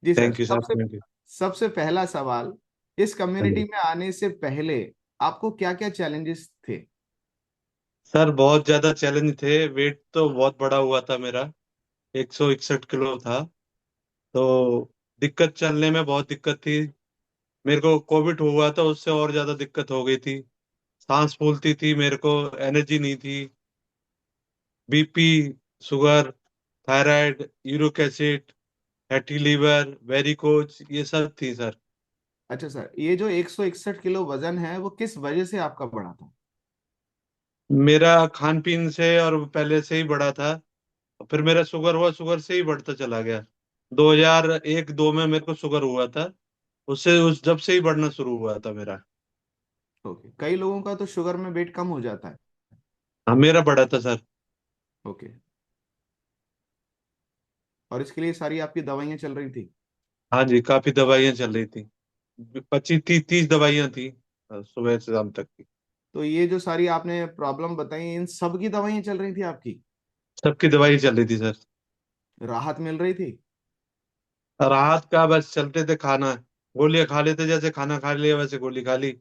Ji sir, thank you sir, सबसे thank you. सबसे पहला सवाल, इस हाँ कम्युनिटी जी। में आने से पहले आपको क्या क्या चैलेंजेस थे? सर बहुत ज्यादा चैलेंज थे। वेट तो बहुत बड़ा हुआ था मेरा, 161 किलो था। तो दिक्कत, चलने में बहुत दिक्कत थी। मेरे को कोविड हुआ था, उससे और ज्यादा दिक्कत हो गई थी। सांस फूलती थी मेरे को, एनर्जी नहीं थी। BP, sugar, thyroid, uric acid, fatty liver, varicose, ये सब थी सर। अच्छा सर, ये जो 161 किलो वजन है वो किस वजह से आपका बढ़ा था? मेरा खान पीन से और पहले से ही बढ़ा था। फिर मेरा शुगर हुआ, शुगर से ही बढ़ता चला गया। 2001-2 में मेरे को शुगर हुआ था। उससे उस जब से ही बढ़ना शुरू हुआ था मेरा। ओके, कई लोगों का तो शुगर में वेट कम हो जाता है। हाँ, मेरा बढ़ा था सर। ओके, और इसके लिए सारी आपकी दवाइयाँ चल रही थी? हाँ जी, काफी दवाइयाँ चल रही थी। 25-30 दवाइयाँ थी, सुबह से शाम तक की। तो ये जो सारी आपने प्रॉब्लम बताई, इन सब की दवाइयाँ चल रही थी आपकी? सबकी दवाई चल रही थी सर। राहत मिल रही थी? राहत का बस चलते थे, खाना गोलियां खा लेते, जैसे खाना खा लिया वैसे गोली खा ली।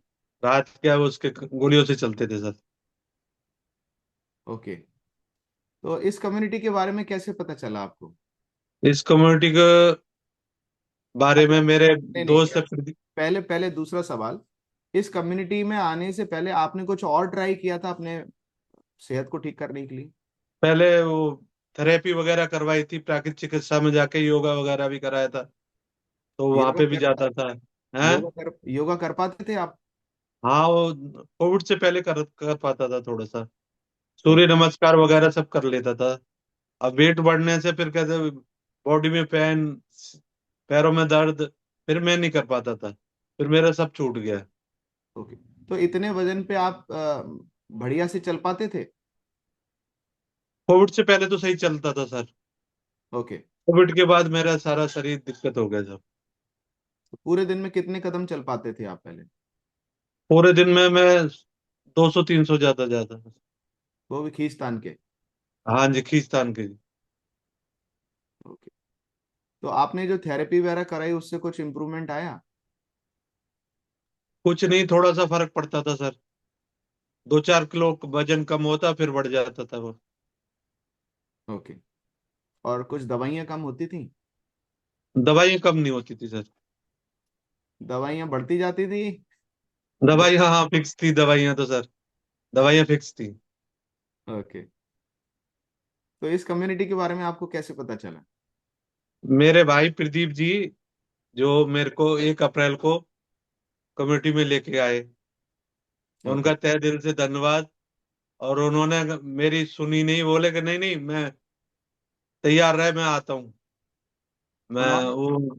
राहत क्या, वो उसके गोलियों से चलते थे सर। ओके, तो इस कम्युनिटी के बारे में कैसे पता चला आपको? इस कम्युनिटी के बारे अच्छा, में मेरे नहीं नहीं, दोस्त। पहले पहले दूसरा सवाल, इस कम्युनिटी में आने से पहले आपने कुछ और ट्राई किया था अपने सेहत को ठीक करने के लिए? पहले वो थेरेपी वगैरह करवाई थी, प्राकृतिक चिकित्सा में जाके योगा वगैरह भी कराया था। तो वहां योगा पे भी कर जाता था। हैं। योगा कर पाते थे आप? हाँ, वो कोविड से पहले कर कर पाता था थोड़ा सा। सूर्य ओके। नमस्कार वगैरह सब कर लेता था। अब वेट बढ़ने से फिर कहते, बॉडी में पेन, पैरों में दर्द, फिर मैं नहीं कर पाता था। फिर मेरा सब छूट गया। ओके, तो इतने वजन पे आप बढ़िया से चल पाते थे? कोविड से पहले तो सही चलता था सर। ओके, कोविड के बाद मेरा सारा शरीर दिक्कत हो गया सब। तो पूरे दिन में कितने कदम चल पाते थे आप पहले? पूरे दिन में मैं 200-300 जाता जाता। वो भी खींचतान के? हाँ जी, खींचतान के। ओके, तो आपने जो थेरेपी वगैरह कराई उससे कुछ इम्प्रूवमेंट आया? कुछ नहीं, थोड़ा सा फर्क पड़ता था सर। 2-4 किलो वजन कम होता, फिर बढ़ जाता था वो। ओके, और कुछ दवाइयाँ कम होती थी? दवाइयाँ कम नहीं होती थी सर। दवाइयाँ बढ़ती जाती थी? दवाई, हाँ हाँ, फिक्स थी दवाइयाँ तो सर। दवाइयाँ फिक्स थी। ओके, तो इस कम्युनिटी के बारे में आपको कैसे पता चला? मेरे भाई प्रदीप जी, जो मेरे को 1 अप्रैल को कम्युनिटी में लेके आए, ओके। उनका तहे दिल से धन्यवाद। और उन्होंने मेरी सुनी नहीं, बोले कि नहीं नहीं, मैं तैयार रहे, मैं आता हूँ। मैं उन्होंने वो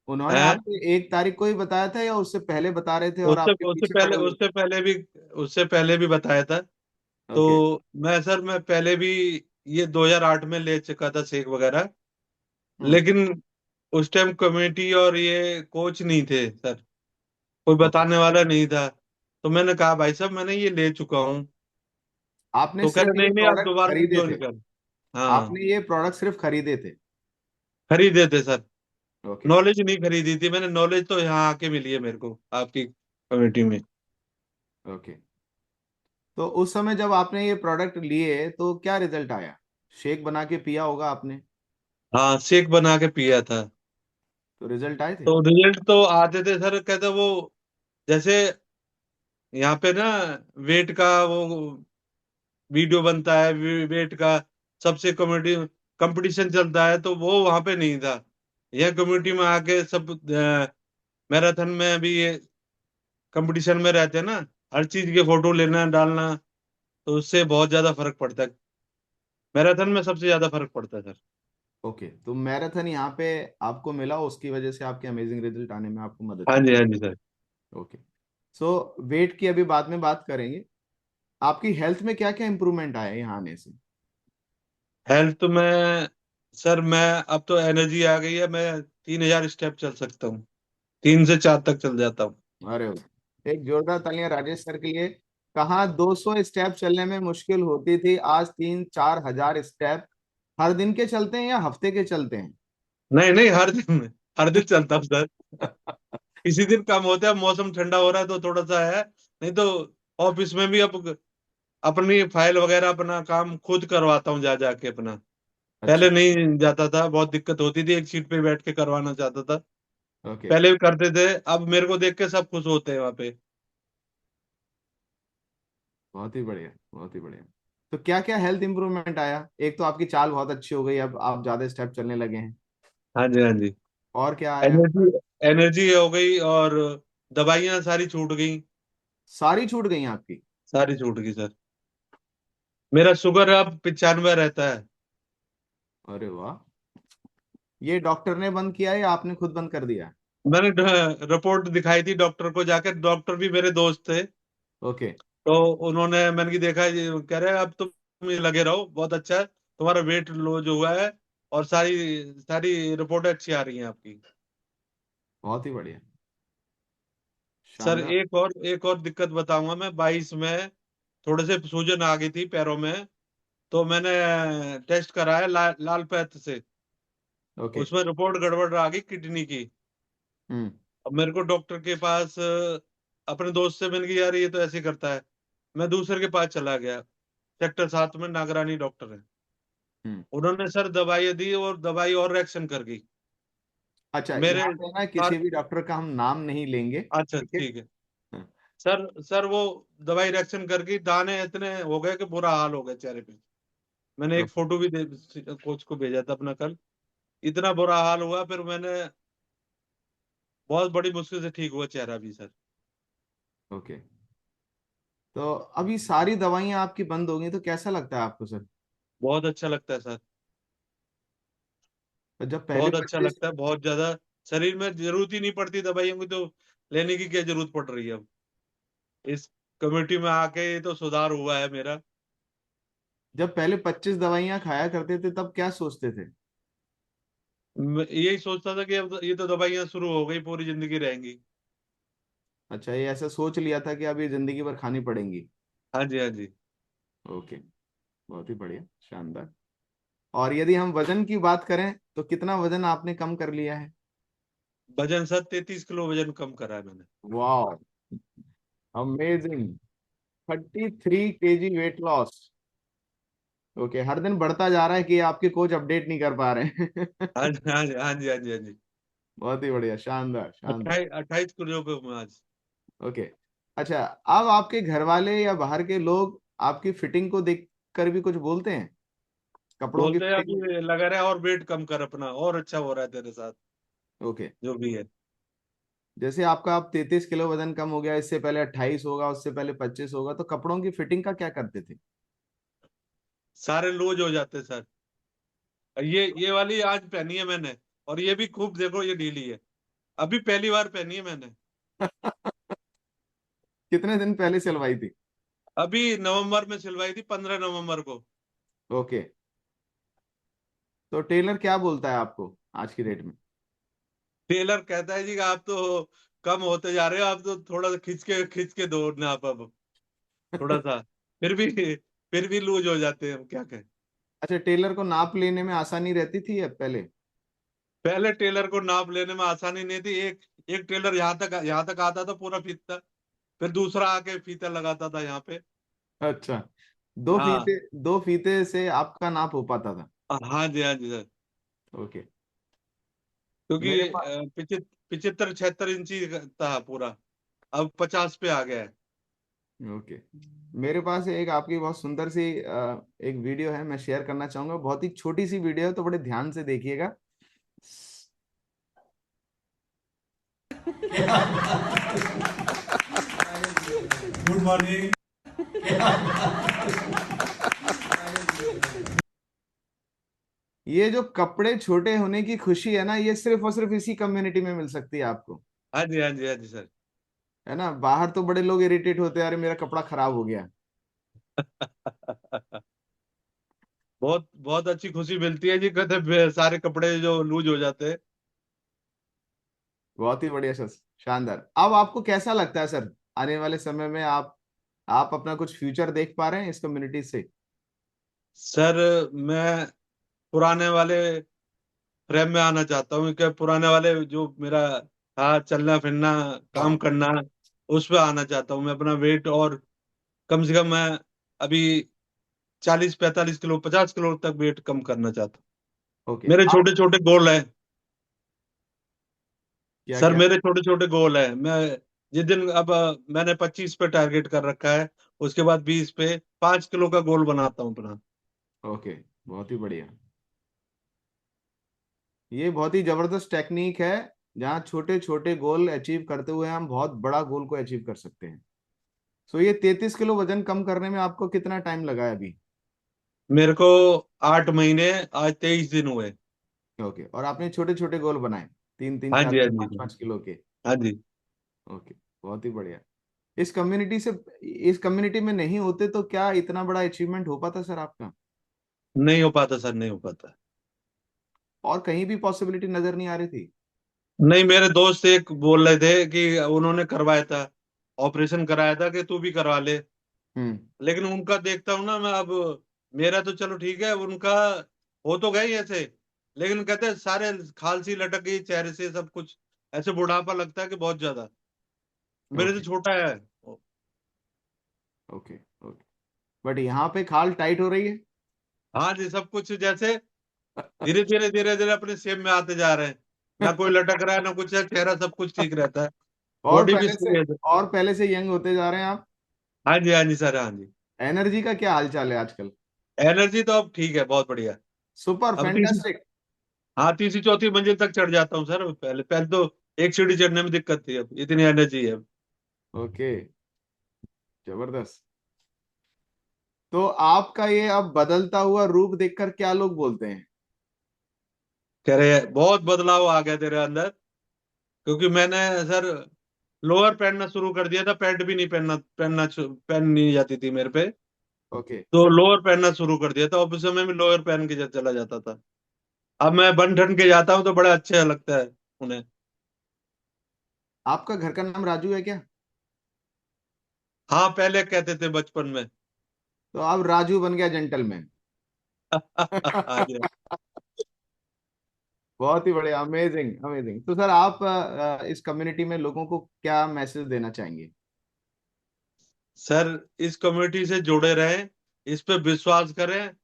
उन्होंने है। आपको 1 तारीख को ही बताया था या उससे पहले बता रहे थे और उससे आपके उससे पीछे पहले पड़े हुए उससे पहले भी उससे पहले भी बताया था। थे? ओके। तो मैं पहले भी ये 2008 में ले चुका था शेक वगैरह। हम्म। लेकिन उस टाइम कमेटी और ये कोच नहीं थे सर, कोई ओके, बताने वाला नहीं था। तो मैंने कहा भाई साहब, मैंने ये ले चुका हूँ। आपने तो कह सिर्फ रहे ये नहीं नहीं, आप प्रोडक्ट दोबारा से खरीदे ज्वाइन थे? कर। हाँ, आपने ये प्रोडक्ट सिर्फ खरीदे थे? खरीदे थे सर। ओके। नॉलेज नहीं खरीदी थी मैंने, नॉलेज तो यहाँ आके मिली है मेरे को आपकी कमेटी में। ओके, तो उस समय जब आपने ये प्रोडक्ट लिए तो क्या रिजल्ट आया? शेक बना के पिया होगा आपने? हाँ, शेक बना के पिया था। तो रिजल्ट आए थे? तो रिजल्ट तो आते थे सर, कहते वो जैसे यहाँ पे ना वेट का वो वीडियो बनता है, वेट का सबसे कम्युनिटी कंपटीशन चलता है, तो वो वहां पे नहीं था। यह कम्युनिटी में आके सब मैराथन में भी ये कंपटीशन में रहते हैं ना, हर चीज के फोटो लेना डालना। तो उससे बहुत ज्यादा फर्क पड़ता है। मैराथन में सबसे ज्यादा फर्क पड़ता है सर। ओके, तो मैराथन यहाँ पे आपको मिला, उसकी वजह से आपके अमेजिंग रिजल्ट आने में आपको मदद हाँ की? जी, हाँ जी सर। ओके, सो वेट की अभी बाद में बात करेंगे। आपकी हेल्थ में क्या क्या इंप्रूवमेंट आया यहाँ आने से? हेल्थ में सर, मैं अब तो एनर्जी आ गई है, मैं 3,000 स्टेप चल सकता हूँ। 3 से 4 तक चल जाता हूँ। अरे वाह! एक जोरदार तालियां राजेश सर के लिए। कहाँ 200 स्टेप चलने में मुश्किल होती थी, आज 3-4 हजार स्टेप हर दिन के चलते हैं या हफ्ते के चलते हैं? नहीं नहीं, हर दिन हर दिन चलता हूँ सर। किसी दिन कम होता है, मौसम ठंडा हो रहा है तो थोड़ा सा है, नहीं तो ऑफिस में भी अब अपनी फाइल वगैरह अपना काम खुद करवाता हूँ जा जाके अपना। अच्छा। पहले नहीं जाता था, बहुत दिक्कत होती थी, एक सीट पे बैठ के करवाना चाहता था। ओके। पहले भी करते थे, अब मेरे को देख के सब खुश होते हैं वहां पे। बहुत ही बढ़िया, बहुत ही बढ़िया। तो क्या क्या हेल्थ इंप्रूवमेंट आया? एक तो आपकी चाल बहुत अच्छी हो गई, अब आप ज्यादा स्टेप चलने लगे हैं। हाँ जी, हाँ जी। और क्या आया? एनर्जी, एनर्जी हो गई, और दवाइयां सारी छूट गई। सारी छूट गई आपकी? सारी छूट गई सर। मेरा शुगर अब 95 रहता है। अरे वाह। ये डॉक्टर ने बंद किया है या आपने खुद बंद कर दिया? मैंने रिपोर्ट दिखाई थी डॉक्टर को जाकर, डॉक्टर भी मेरे दोस्त थे। ओके। तो उन्होंने, मैंने की देखा, ये कह रहे हैं अब तुम ये लगे रहो, बहुत अच्छा है, तुम्हारा वेट लो जो हुआ है, और सारी सारी रिपोर्टें अच्छी आ रही हैं आपकी। बहुत ही बढ़िया। सर शानदार। एक और दिक्कत बताऊंगा मैं। 22 में थोड़े से सूजन आ गई थी पैरों में, तो मैंने टेस्ट कराया लाल पैथ से। ओके। उसमें रिपोर्ट गड़बड़ आ गई किडनी की। हम्म। अब मेरे को डॉक्टर के पास, अपने दोस्त से मिल गई, यार ये तो ऐसे ही करता है। मैं दूसरे के पास चला गया, सेक्टर 7 में नागरानी डॉक्टर है। हम्म। उन्होंने सर दवाई दी, और दवाई और रिएक्शन कर गई अच्छा, मेरे यहाँ पे ना किसी सार। भी डॉक्टर का हम नाम नहीं लेंगे, अच्छा ठीक है? ठीक है। हाँ। सर वो दवाई रिएक्शन कर गई, दाने इतने हो गए कि बुरा हाल हो गया चेहरे पे। मैंने एक ओके। फोटो भी कोच को भेजा था अपना कल। इतना बुरा हाल हुआ, फिर मैंने बहुत बड़ी मुश्किल से ठीक हुआ चेहरा भी सर। ओके। तो अभी सारी दवाइयां आपकी बंद हो गई तो कैसा लगता है आपको सर? बहुत अच्छा लगता है सर। तो जब पहले बहुत अच्छा 25। लगता है, बहुत ज्यादा। शरीर में जरूरत ही नहीं पड़ती दवाइयों की, तो लेने की क्या जरूरत पड़ रही है अब। इस कम्युनिटी में आके ये तो सुधार हुआ है मेरा। जब पहले 25 दवाइयां खाया करते थे तब क्या सोचते थे? मैं यही सोचता था कि अब ये तो दवाइयां शुरू हो गई, पूरी जिंदगी रहेंगी। अच्छा, ये ऐसा सोच लिया था कि अब ये जिंदगी भर खानी पड़ेंगी। हाँ जी, हाँ जी। ओके। बहुत ही बढ़िया, शानदार। और यदि हम वजन की बात करें तो कितना वजन आपने कम कर लिया है? वजन सर 33 किलो वजन कम करा है मैंने। वाह, amazing. 33 kg weight loss. Okay, हर दिन बढ़ता जा रहा है कि आपके कोच अपडेट नहीं कर पा रहे हाँ हैं। जी, हाँ जी, हाँ जी, हाँ जी, हाँ जी। बहुत ही बढ़िया, शानदार शानदार। 28 किलो पे हूँ मैं आज। ओके। अच्छा, अब आपके घर वाले या बाहर के लोग आपकी फिटिंग को देख कर भी कुछ बोलते हैं? कपड़ों की बोलते हैं फिटिंग? अभी लगा रहा है, और वेट कम कर अपना, और अच्छा हो रहा है तेरे साथ, ओके। जो भी है। जैसे आपका अब 33 किलो वजन कम हो गया, इससे पहले 28 होगा, उससे पहले 25 होगा, तो कपड़ों की फिटिंग का क्या करते थे? सारे लूज हो जाते हैं सर। ये वाली आज पहनी है मैंने, और ये भी खूब देखो, ये ढीली है। अभी पहली बार पहनी है मैंने। कितने दिन पहले सिलवाई थी? अभी नवंबर में सिलवाई थी, 15 नवंबर को। ओके। तो टेलर क्या बोलता है आपको आज की डेट में? टेलर कहता है जी कि आप तो कम होते जा रहे हो, आप तो थोड़ा सा खिंच के दो ना आप अब, थोड़ा सा। फिर भी लूज हो जाते हैं, हम क्या कहें। अच्छा, टेलर को नाप लेने में आसानी रहती थी अब पहले? पहले टेलर को नाप लेने में आसानी नहीं थी। एक एक टेलर यहाँ तक आता था पूरा फीता, फिर दूसरा आके फीता लगाता था यहाँ पे। अच्छा, दो हाँ, फीते, दो फीते से आपका नाप हो पाता था? हाँ जी, हाँ जी सर। ओके। क्योंकि मेरे पास 75 76 इंची था पूरा, अब 50 पे आ गया है। ओके, मेरे पास एक आपकी बहुत सुंदर सी एक वीडियो है, मैं शेयर करना चाहूंगा। बहुत ही छोटी सी वीडियो है, तो बड़े ध्यान से देखिएगा। Good morning. ये जो कपड़े छोटे होने की खुशी है ना, ये सिर्फ और सिर्फ इसी कम्युनिटी में मिल सकती है आपको। हाँ जी, हाँ जी, हाँ जी सर। है ना? बाहर तो बड़े लोग इरिटेट होते हैं, अरे मेरा कपड़ा खराब हो गया। बहुत बहुत अच्छी खुशी मिलती है जी, कहते सारे कपड़े जो लूज हो जाते हैं। बहुत ही बढ़िया सर, शानदार। अब आपको कैसा लगता है सर, आने वाले समय में आप अपना कुछ फ्यूचर देख पा रहे हैं इस कम्युनिटी से? सर मैं पुराने वाले फ्रेम में आना चाहता हूँ कि पुराने वाले जो मेरा था चलना फिरना काम हाँ। करना, उस पे आना चाहता हूँ मैं अपना वेट। और कम से कम मैं अभी 40 45 किलो 50 किलो तक वेट कम करना चाहता ओके। हूँ। मेरे आप छोटे छोटे गोल हैं क्या सर, क्या? मेरे छोटे छोटे गोल हैं। मैं जिस दिन अब मैंने 25 पे टारगेट कर रखा है, उसके बाद 20 पे 5 किलो का गोल बनाता हूँ अपना। ओके, बहुत ही बढ़िया। ये बहुत ही जबरदस्त टेक्निक है, जहाँ छोटे छोटे गोल अचीव करते हुए हम बहुत बड़ा गोल को अचीव कर सकते हैं। सो ये 33 किलो वजन कम करने में आपको कितना टाइम लगा है अभी? मेरे को 8 महीने, आज 23 दिन हुए। ओके, और आपने छोटे छोटे गोल बनाए, 3 3 हाँ चार जी, हाँ पाँच जी, पाँच किलो के? हाँ जी। ओके, बहुत ही बढ़िया। इस कम्युनिटी से, इस कम्युनिटी में नहीं होते तो क्या इतना बड़ा अचीवमेंट हो पाता सर आपका? नहीं हो पाता सर, नहीं हो पाता। और कहीं भी पॉसिबिलिटी नजर नहीं आ रही थी? नहीं, मेरे दोस्त एक बोल रहे थे कि उन्होंने करवाया था, ऑपरेशन कराया था कि तू भी करवा ले। हम्म। लेकिन उनका देखता हूँ ना मैं अब, मेरा तो चलो ठीक है, उनका हो तो गई ऐसे, लेकिन कहते हैं सारे खाल सी लटक गई चेहरे से सब कुछ, ऐसे बुढ़ापा लगता है कि बहुत ज्यादा। मेरे से ओके। छोटा है। ओके। ओके। बट यहाँ पे खाल टाइट हो रही है? हाँ जी, सब कुछ जैसे धीरे धीरे धीरे धीरे अपने शेप में आते जा रहे हैं। ना कोई लटक रहा है ना कुछ है, चेहरा सब कुछ ठीक रहता है। और बॉडी भी पहले से, सही है सर। और पहले से यंग होते जा रहे हैं आप। हाँ जी, हाँ जी सर, हाँ जी। एनर्जी का क्या हाल चाल है आजकल? एनर्जी तो अब ठीक है, बहुत बढ़िया। सुपर अब तीसरी, फैंटास्टिक। हाँ, तीसरी चौथी मंजिल तक चढ़ जाता हूँ सर। पहले पहले तो एक सीढ़ी चढ़ने में दिक्कत थी, अब इतनी एनर्जी है। ओके, जबरदस्त। तो आपका ये अब बदलता हुआ रूप देखकर क्या लोग बोलते हैं? कह रहे हैं बहुत बदलाव आ गया तेरे अंदर, क्योंकि मैंने सर लोअर पहनना शुरू कर दिया था। पैंट भी नहीं पहन नहीं जाती थी मेरे पे। ओके। तो लोअर पहनना शुरू कर दिया था, ऑफिस में भी लोअर पहन के चला जाता था। अब मैं बन ठन के जाता हूँ तो बड़ा अच्छा लगता है उन्हें। आपका घर का नाम राजू है क्या? हाँ, पहले कहते थे बचपन में। तो अब राजू बन गया जेंटलमैन। हाँ जी। बहुत ही बढ़िया, अमेजिंग अमेजिंग। तो सर आप इस कम्युनिटी में लोगों को क्या मैसेज देना चाहेंगे? सर, इस कम्युनिटी से जुड़े रहें, इस पे विश्वास करें,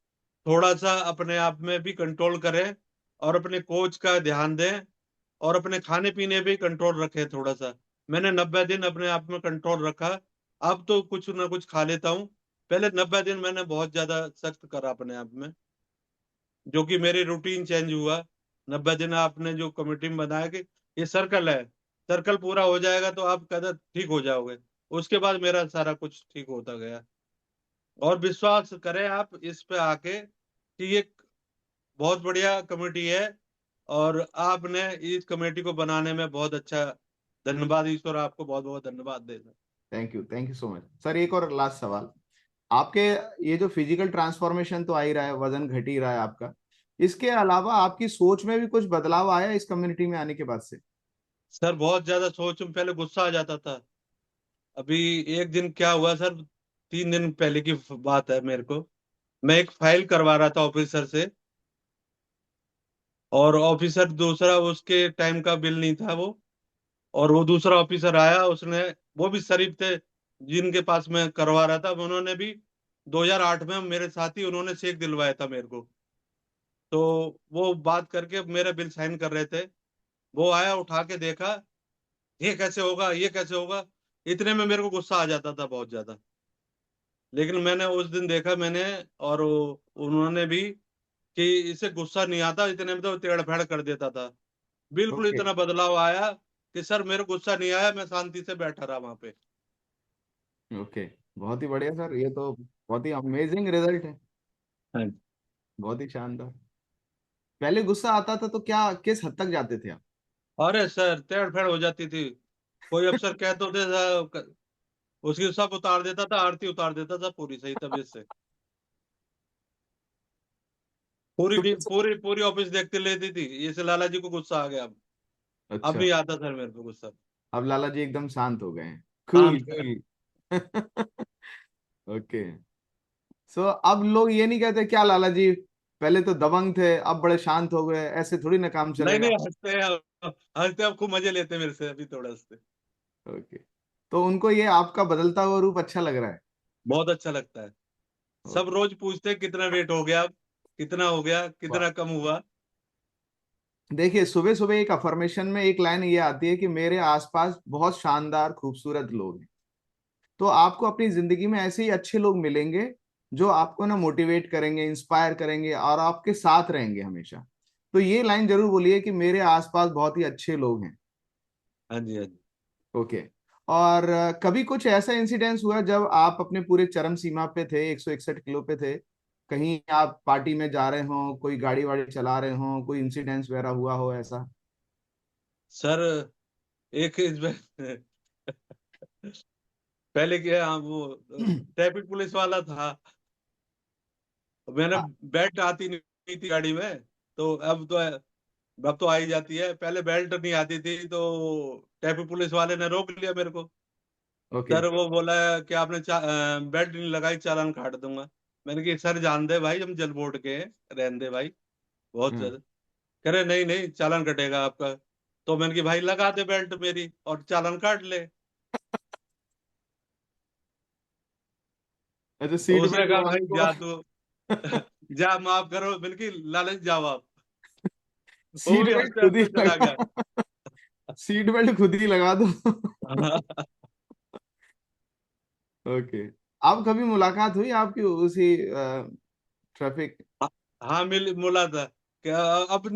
थोड़ा सा अपने आप में भी कंट्रोल करें, और अपने कोच का ध्यान दें, और अपने खाने पीने पे कंट्रोल रखें थोड़ा सा। मैंने 90 दिन अपने आप में कंट्रोल रखा। अब तो कुछ ना कुछ खा लेता हूँ। पहले 90 दिन मैंने बहुत ज्यादा सख्त करा अपने आप में, जो कि मेरी रूटीन चेंज हुआ। 90 दिन आपने जो कमेटी में बनाया कि ये सर्कल है, सर्कल पूरा हो जाएगा तो आप कदर ठीक हो जाओगे। उसके बाद मेरा सारा कुछ ठीक होता गया। और विश्वास करें आप इस पे आके कि ये बहुत बढ़िया कमेटी है, और आपने इस कमेटी को बनाने में बहुत अच्छा, धन्यवाद, ईश्वर आपको बहुत बहुत धन्यवाद देना। Thank you so much sir. एक और लास्ट सवाल। आपके ये जो फिजिकल ट्रांसफॉर्मेशन तो आ ही रहा है, वजन घट ही रहा है आपका, इसके अलावा आपकी सोच में भी कुछ बदलाव आया इस कम्युनिटी में आने के बाद से? सर, बहुत ज्यादा सोच में पहले गुस्सा आ जाता था। अभी एक दिन क्या हुआ सर, 3 दिन पहले की बात है मेरे को। मैं एक फाइल करवा रहा था ऑफिसर से, और ऑफिसर दूसरा, उसके टाइम का बिल नहीं था वो, और वो दूसरा ऑफिसर आया, उसने, वो भी शरीफ थे जिनके पास मैं करवा रहा था, उन्होंने भी 2008 में मेरे साथ ही उन्होंने चेक दिलवाया था मेरे को। तो वो बात करके मेरे बिल साइन कर रहे थे। वो आया, उठा के देखा, ये कैसे होगा, ये कैसे होगा। इतने में मेरे को गुस्सा आ जाता था बहुत ज्यादा। लेकिन मैंने उस दिन देखा मैंने, और उन्होंने भी, कि इसे गुस्सा नहीं आता, इतने में तो टेढ़ फेढ़ कर देता था। बिल्कुल ओके। इतना बदलाव आया कि सर मेरे गुस्सा नहीं आया, मैं शांति से बैठा रहा वहां पे। ओके, बहुत ही बढ़िया सर, ये तो बहुत ही अमेजिंग रिजल्ट है। हाँ। बहुत ही शानदार। पहले गुस्सा आता था तो क्या, किस हद तक जाते थे आप? अरे सर, टेढ़ फेढ़ हो जाती थी। कोई अफसर कह तो दे, उसकी सब उतार देता था, आरती उतार देता था पूरी, सही तबीयत से। पूरी तो पूरी पूरी ऑफिस देखते लेती थी, इसे लाला जी को गुस्सा आ गया अब अच्छा, नहीं आता सर मेरे को गुस्सा। अब लाला जी एकदम शांत हो गए हैं, कूल शांत है। कूल। ओके। सो अब लोग ये नहीं कहते क्या लाला जी, पहले तो दबंग थे, अब बड़े शांत हो गए, ऐसे थोड़ी ना काम नहीं चलेगा। नहीं, हंसते हैं, हंसते हैं, अब खूब मजे लेते हैं मेरे से, अभी थोड़ा हंसते। ओके, तो उनको ये आपका बदलता हुआ रूप अच्छा लग रहा है। बहुत अच्छा लगता है। सब ओके। रोज पूछते हैं कितना वेट हो गया, कितना हो गया, वाह। कितना कम हुआ। देखिए, सुबह सुबह एक अफर्मेशन में एक लाइन ये आती है कि मेरे आसपास बहुत शानदार खूबसूरत लोग हैं। तो आपको अपनी जिंदगी में ऐसे ही अच्छे लोग मिलेंगे जो आपको ना मोटिवेट करेंगे, इंस्पायर करेंगे और आपके साथ रहेंगे हमेशा। तो ये लाइन जरूर बोलिए कि मेरे आसपास बहुत ही अच्छे लोग हैं। हाँ जी, हाँ जी। ओके। और कभी कुछ ऐसा इंसिडेंस हुआ जब आप अपने पूरे चरम सीमा पे थे, 161 किलो पे थे, कहीं आप पार्टी में जा रहे हो, कोई गाड़ी वाड़ी चला रहे हो, कोई इंसिडेंस वगैरह हुआ हो ऐसा? सर एक इसमें पहले क्या, वो ट्रैफिक पुलिस वाला था। मैंने, बेल्ट आती नहीं थी गाड़ी में, तो अब तो आ ही जाती है, पहले बेल्ट नहीं आती थी, तो ट्रैफिक पुलिस वाले ने रोक लिया मेरे को। ओके। सर वो बोला कि आपने बेल्ट नहीं लगाई, चालान काट दूंगा। मैंने कहा सर जान दे भाई, हम जल बोर्ड के हैं, रहने दे भाई, बहुत हाँ। ज्यादा। कह रहे नहीं नहीं, चालान कटेगा आपका। तो मैंने कहा भाई लगा दे बेल्ट मेरी और चालान काट ले। अच्छा, तो सीट उसने बेल्ट कहा लगाने भाई के जा बाद तू, जा माफ करो, बल्कि लालच जाओ आप। वो सीट भी बेल्ट हंसते खुद ही हंसते चला गया। लगा। सीट बेल्ट खुद ही लगा दो। ओके। आप कभी मुलाकात हुई आपकी उसी ट्रैफिक? हाँ, मिला था। क्या, अब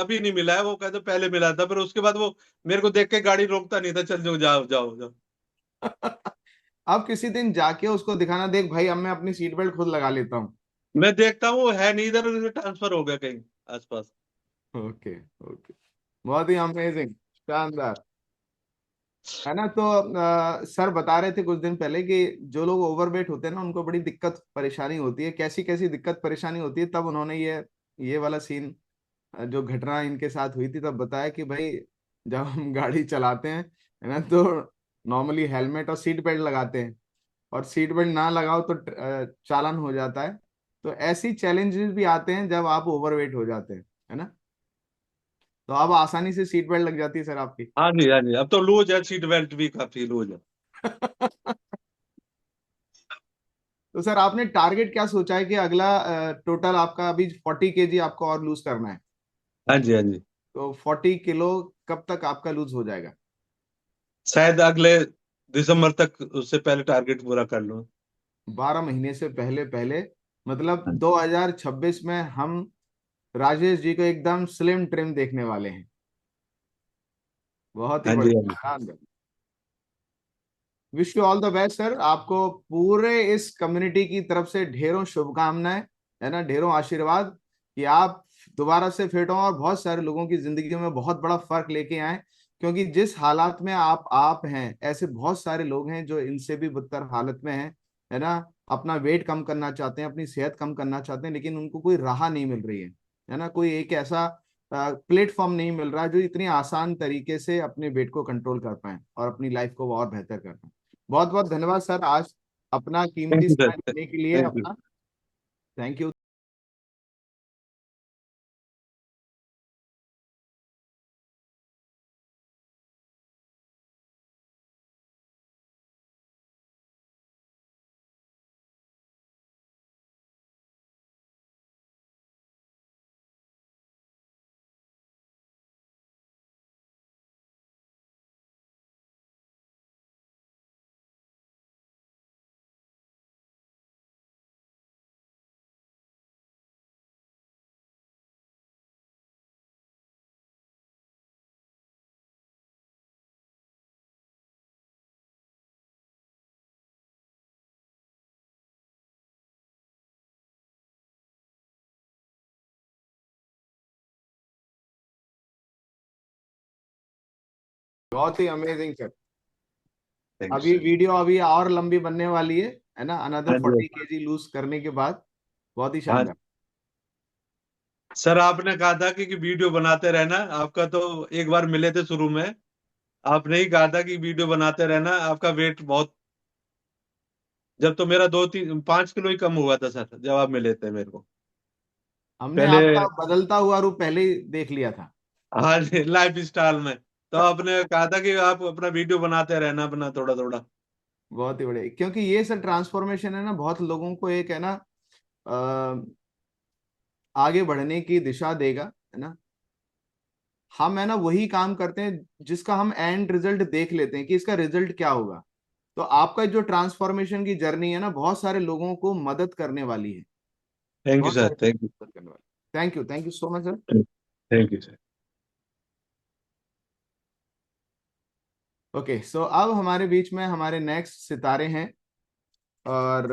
अभी नहीं मिला है, वो कहते पहले मिला था, पर उसके बाद वो मेरे को देख के गाड़ी रोकता नहीं था, चल जाओ, जाओ जाओ जाओ। आप किसी दिन जाके उसको दिखाना, देख भाई अब मैं अपनी सीट बेल्ट खुद लगा लेता हूँ। मैं देखता हूँ वो है नहीं इधर, उधर ट्रांसफर हो गया कहीं आसपास। ओके। ओके। बहुत ही अमेजिंग, शानदार। है ना? तो सर बता रहे थे कुछ दिन पहले कि जो लोग ओवरवेट होते हैं ना, उनको बड़ी दिक्कत परेशानी होती है। कैसी कैसी दिक्कत परेशानी होती है, तब उन्होंने ये वाला सीन, जो घटना इनके साथ हुई थी, तब बताया कि भाई जब हम गाड़ी चलाते हैं, है ना, तो नॉर्मली हेलमेट और सीट बेल्ट लगाते हैं, और सीट बेल्ट ना लगाओ तो चालान हो जाता है। तो ऐसी चैलेंजेस भी आते हैं जब आप ओवरवेट हो जाते हैं, है ना? तो अब आसानी से सीट बेल्ट लग जाती है सर आपकी। हाँ जी, हाँ जी, अब तो लूज है, सीट बेल्ट भी काफी लूज है। तो सर आपने टारगेट क्या सोचा है कि अगला टोटल आपका अभी 40 kg आपको और लूज करना है? हाँ जी, हाँ जी। तो 40 किलो कब तक आपका लूज हो जाएगा? शायद अगले दिसंबर तक, उससे पहले टारगेट पूरा कर लूँ। 12 महीने से पहले पहले, मतलब हाँ 2026 में हम राजेश जी को एकदम स्लिम ट्रिम देखने वाले हैं। बहुत ही हाँ जी, हाँ बढ़िया, जी। शानदार। Wish you all the best sir. आपको पूरे इस कम्युनिटी की तरफ से ढेरों शुभकामनाएं, है ना, ढेरों आशीर्वाद कि आप दोबारा से फिट हों और बहुत सारे लोगों की जिंदगी में बहुत बड़ा फर्क लेके आए। क्योंकि जिस हालात में आप हैं, ऐसे बहुत सारे लोग हैं जो इनसे भी बदतर हालत में हैं, है ना, अपना वेट कम करना चाहते हैं, अपनी सेहत कम करना चाहते हैं, लेकिन उनको कोई राह नहीं मिल रही है ना, कोई एक ऐसा प्लेटफॉर्म नहीं मिल रहा जो इतनी आसान तरीके से अपने वेट को कंट्रोल कर पाए और अपनी लाइफ को और बेहतर कर पाए। बहुत बहुत धन्यवाद सर, आज अपना थैंक कीमती यू समय सर, देने के लिए थैंक यू। अपना। Thank you. बहुत ही अमेजिंग सर। थैंक यू अभी सर। वीडियो अभी और लंबी बनने वाली है ना, अनदर हाँ जी, 40 kg लूज करने के बाद। बहुत ही हाँ शानदार। सर, आपने कहा था कि वीडियो बनाते रहना, आपका तो एक बार मिले थे शुरू में, आपने ही कहा था कि वीडियो बनाते रहना, आपका वेट बहुत, जब तो मेरा 2-3-5 किलो ही कम हुआ था सर, जब आप मिले थे मेरे को। हमने पहले आपका बदलता हुआ रूप पहले ही देख लिया था। हाँ जी, लाइफ स्टाइल में तो आपने कहा था कि आप अपना वीडियो बनाते रहना अपना थोड़ा थोड़ा। बहुत ही बढ़िया, क्योंकि ये सब ट्रांसफॉर्मेशन है ना, बहुत लोगों को एक है ना आगे बढ़ने की दिशा देगा, है ना। हम है ना वही काम करते हैं जिसका हम एंड रिजल्ट देख लेते हैं कि इसका रिजल्ट क्या होगा। तो आपका जो ट्रांसफॉर्मेशन की जर्नी है ना, बहुत सारे लोगों को मदद करने वाली है, थैंक यू बहुत सर, सारे थैंक लोगों यू। को मदद करने वाली। Thank you so much sir. Thank you sir. Okay, so अब हमारे बीच में हमारे नेक्स्ट सितारे हैं, और